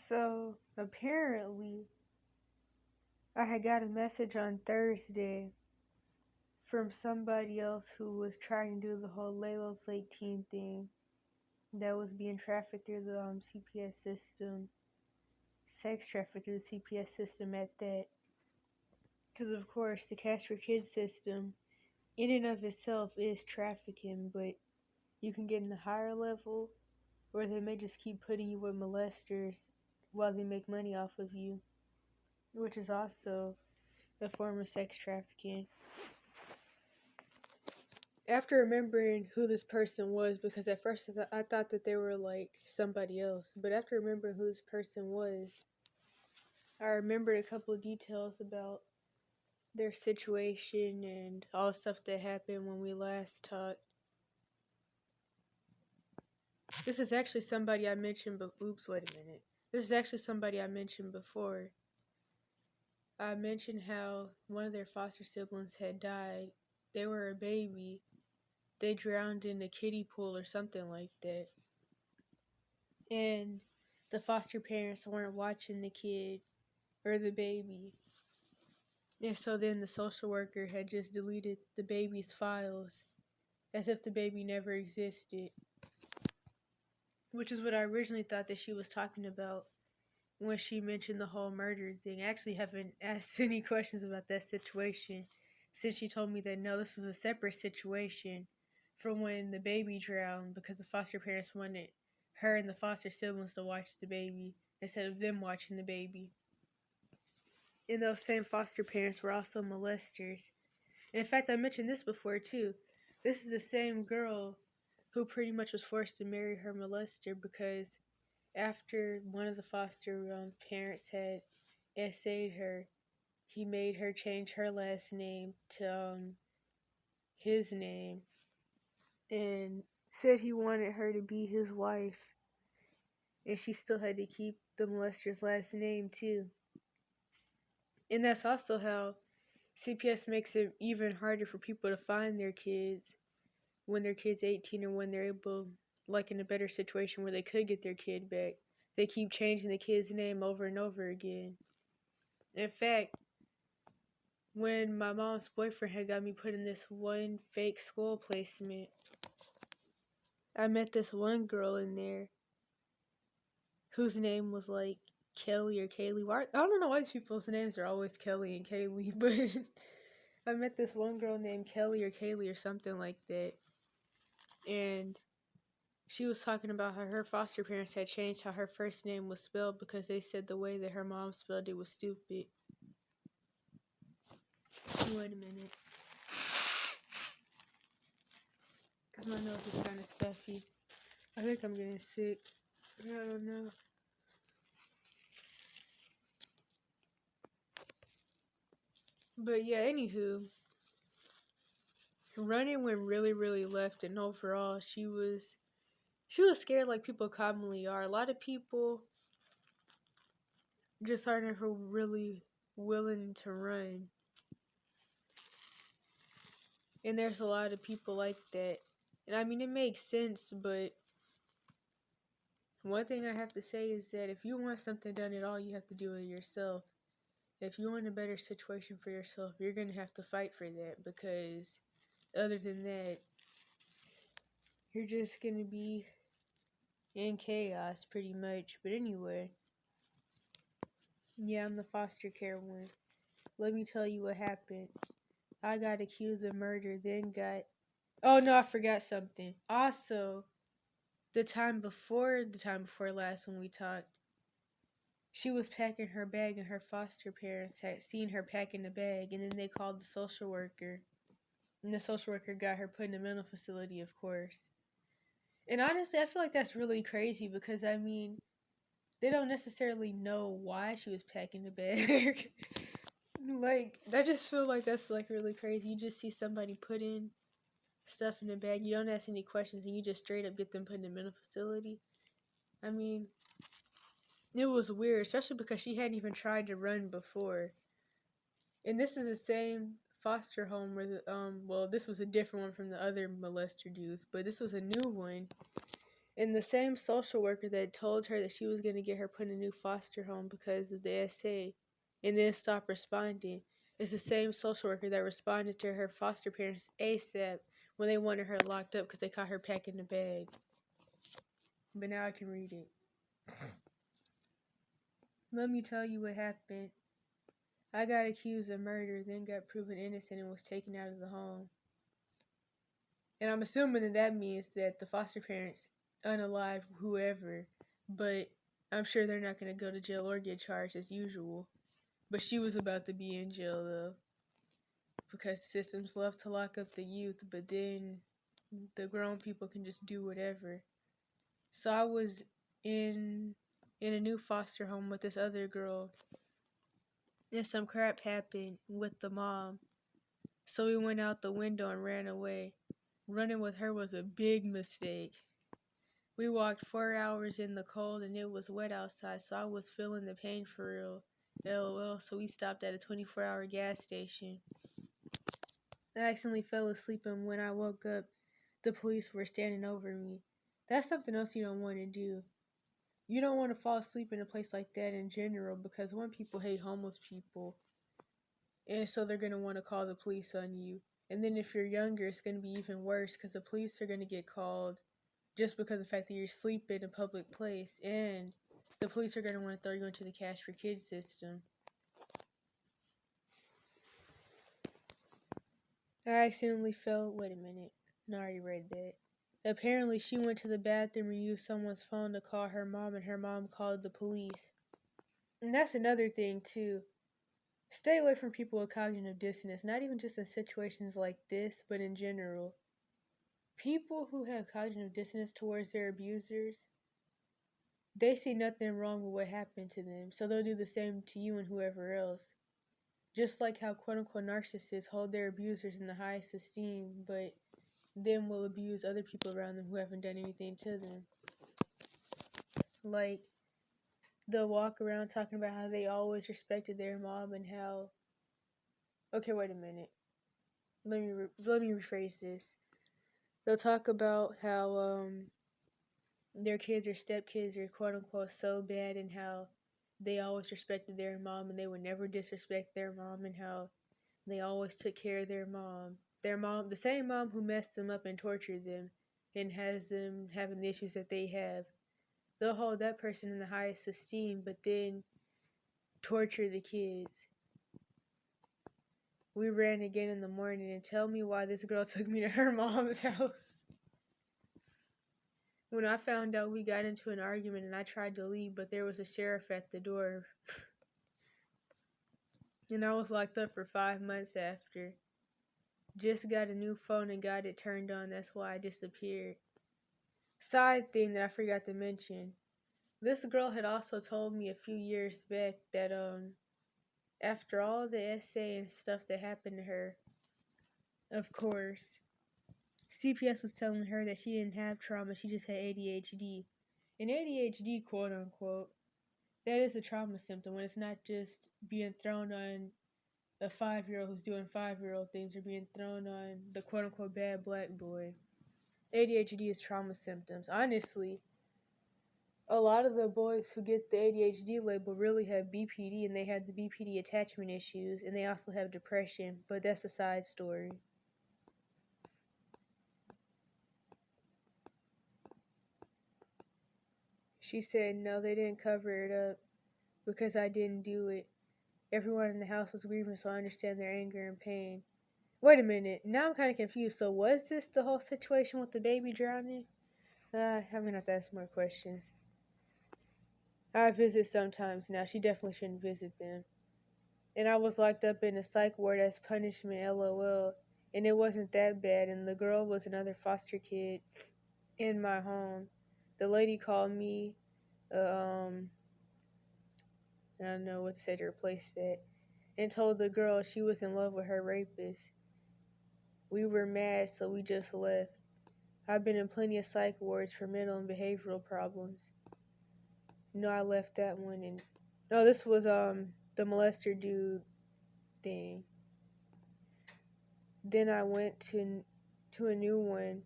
So apparently, I had got a message on Thursday from somebody else who was trying to do the whole Layla's late teen thing that was being trafficked through the CPS system, sex trafficked through the CPS system at that. Because, of course, the Cash for Kids system, in and of itself, is trafficking, but you can get in a higher level, or they may just keep putting you with molesters while they make money off of you, which is also a form of sex trafficking. After remembering who this person was, because at first I thought that they were like somebody else, but after remembering who this person was, I remembered a couple of details about their situation and all the stuff that happened when we last talked. This is actually somebody I mentioned, but oops, wait a minute. This is actually somebody I mentioned before. I mentioned how one of their foster siblings had died. They were a baby. They drowned in a kiddie pool or something like that. And the foster parents weren't watching the kid or the baby. And so then the social worker had just deleted the baby's files as if the baby never existed. Which is what I originally thought that she was talking about when she mentioned the whole murder thing. I actually haven't asked any questions about that situation since she told me that no, this was a separate situation from when the baby drowned because the foster parents wanted her and the foster siblings to watch the baby instead of them watching the baby. And those same foster parents were also molesters. In fact, I mentioned this before too. This is the same girl who pretty much was forced to marry her molester because after one of the foster parents had essayed her, he made her change her last name to his name and said he wanted her to be his wife. And she still had to keep the molester's last name too. And that's also how CPS makes it even harder for people to find their kids when their kid's 18 or when they're able, like in a better situation where they could get their kid back. They keep changing the kid's name over and over again. In fact, when my mom's boyfriend had got me put in this one fake school placement, I met this one girl in there whose name was like Kelly or Kaylee. I don't know why these people's names are always Kelly and Kaylee, but I met this one girl named Kelly or Kaylee or something like that. And she was talking about how her foster parents had changed how her first name was spelled because they said the way that her mom spelled it was stupid. Wait a minute. Because my nose is kind of stuffy. I think I'm getting sick. I don't know. But yeah, anywho, running went really, really left, and overall, she was scared like people commonly are. A lot of people just aren't ever really willing to run. And there's a lot of people like that. And I mean, it makes sense, but one thing I have to say is that if you want something done at all, you have to do it yourself. If you want a better situation for yourself, you're going to have to fight for that because other than that, you're just going to be in chaos pretty much. But anyway, yeah, I'm the foster care one. Let me tell you what happened. I got accused of murder, then got... Oh no, I forgot something. Also, the time before last when we talked, she was packing her bag and her foster parents had seen her packing the bag and then they called the social worker. And the social worker got her put in a mental facility, of course. And honestly, I feel like that's really crazy because, I mean, they don't necessarily know why she was packing the bag. Like, I just feel like that's, like, really crazy. You just see somebody put in stuff in the bag, you don't ask any questions, and you just straight up get them put in a mental facility. I mean, it was weird, especially because she hadn't even tried to run before. And this is the same foster home where this was a different one from the other molester dudes, but this was a new one. And the same social worker that told her that she was going to get her put in a new foster home because of the essay and then stopped responding is the same social worker that responded to her foster parents ASAP when they wanted her locked up because they caught her packing the bag. But now I can read it. Let me tell you what happened. I got accused of murder, then got proven innocent and was taken out of the home. And I'm assuming that means that the foster parents unalived whoever, but I'm sure they're not going to go to jail or get charged as usual. But she was about to be in jail though, because the systems love to lock up the youth, but then the grown people can just do whatever. So I was in a new foster home with this other girl, and some crap happened with the mom. So we went out the window and ran away. Running with her was a big mistake. We walked 4 hours in the cold and it was wet outside, so I was feeling the pain for real. LOL, so we stopped at a 24-hour gas station. I accidentally fell asleep, and when I woke up, the police were standing over me. That's something else you don't want to do. You don't want to fall asleep in a place like that in general because one, people hate homeless people, and so they're going to want to call the police on you. And then if you're younger, it's going to be even worse because the police are going to get called just because of the fact that you're sleeping in a public place, and the police are going to want to throw you into the cash for kids system. I accidentally fell. Wait a minute. No, I already read that. Apparently, she went to the bathroom and used someone's phone to call her mom, and her mom called the police. And that's another thing, too. Stay away from people with cognitive dissonance, not even just in situations like this, but in general. People who have cognitive dissonance towards their abusers, they see nothing wrong with what happened to them, so they'll do the same to you and whoever else. Just like how quote-unquote narcissists hold their abusers in the highest esteem, but then will abuse other people around them who haven't done anything to them. Like, they'll walk around talking about how they always respected their mom and how... Okay, wait a minute. Let me rephrase this. They'll talk about how their kids or stepkids are quote-unquote so bad and how they always respected their mom and they would never disrespect their mom and how they always took care of their mom. Their mom, the same mom who messed them up and tortured them and has them having the issues that they have. They'll hold that person in the highest esteem, but then torture the kids. We ran again in the morning, and tell me why this girl took me to her mom's house. When I found out, we got into an argument and I tried to leave, but there was a sheriff at the door. And I was locked up for 5 months after. Just got a new phone and got it turned on, that's why I disappeared. Side thing that I forgot to mention. This girl had also told me a few years back that after all the essay and stuff that happened to her, of course, CPS was telling her that she didn't have trauma, she just had ADHD. And ADHD, quote unquote, that is a trauma symptom when it's not just being thrown on a 5-year-old who's doing 5-year-old things or being thrown on the quote unquote bad black boy. ADHD is trauma symptoms. Honestly, a lot of the boys who get the ADHD label really have BPD, and they have the BPD attachment issues, and they also have depression, but that's a side story. She said, no, they didn't cover it up because I didn't do it. Everyone in the house was grieving, so I understand their anger and pain. Wait a minute, now I'm kind of confused. So was this the whole situation with the baby drowning? I'm going to have to ask more questions. I visit sometimes now. She definitely shouldn't visit them. And I was locked up in a psych ward as punishment, LOL. And it wasn't that bad. And the girl was another foster kid in my home. The lady called me, I don't know what to say to replace that, and told the girl she was in love with her rapist. We were mad, so we just left. I've been in plenty of psych wards for mental and behavioral problems. No, I left that one, and no, this was the molester dude thing. Then I went to a new one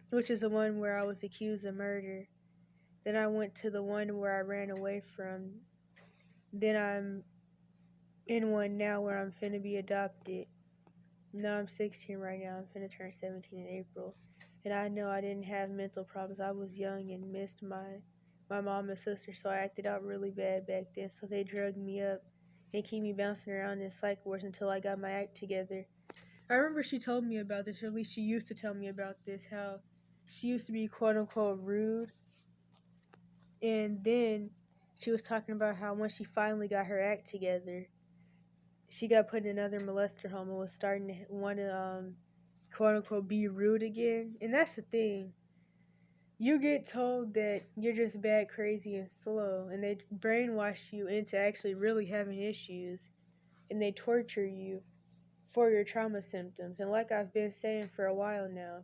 which is the one where I was accused of murder. Then I went to the one where I ran away from. Then I'm in one now where I'm finna be adopted. No, I'm 16 right now. I'm finna turn 17 in April. And I know I didn't have mental problems. I was young and missed my mom and sister, so I acted out really bad back then. So they drugged me up and keep me bouncing around in psych wards until I got my act together. I remember she told me about this, or at least she used to tell me about this, how she used to be quote unquote rude. And then she was talking about how once she finally got her act together, she got put in another molester home and was starting to want to quote unquote be rude again. And that's the thing. You get told that you're just bad, crazy, and slow, and they brainwash you into actually really having issues, and they torture you for your trauma symptoms. And like I've been saying for a while now,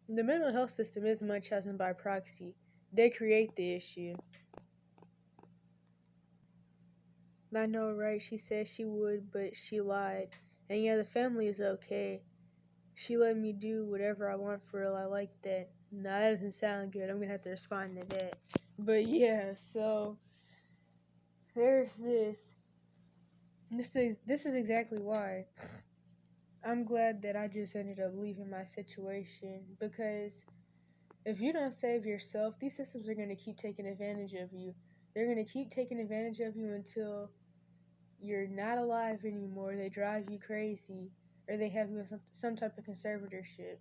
the mental health system is Munchausen by proxy. They create the issue. I know, right? She said she would, but she lied. And yeah, the family is okay. She let me do whatever I want for real. I like that. No, that doesn't sound good. I'm gonna have to respond to that. But yeah, so there's this. This is exactly why I'm glad that I just ended up leaving my situation, because if you don't save yourself, these systems are gonna keep taking advantage of you. They're gonna keep taking advantage of you until you're not alive anymore. They drive you crazy, or they have you in some type of conservatorship.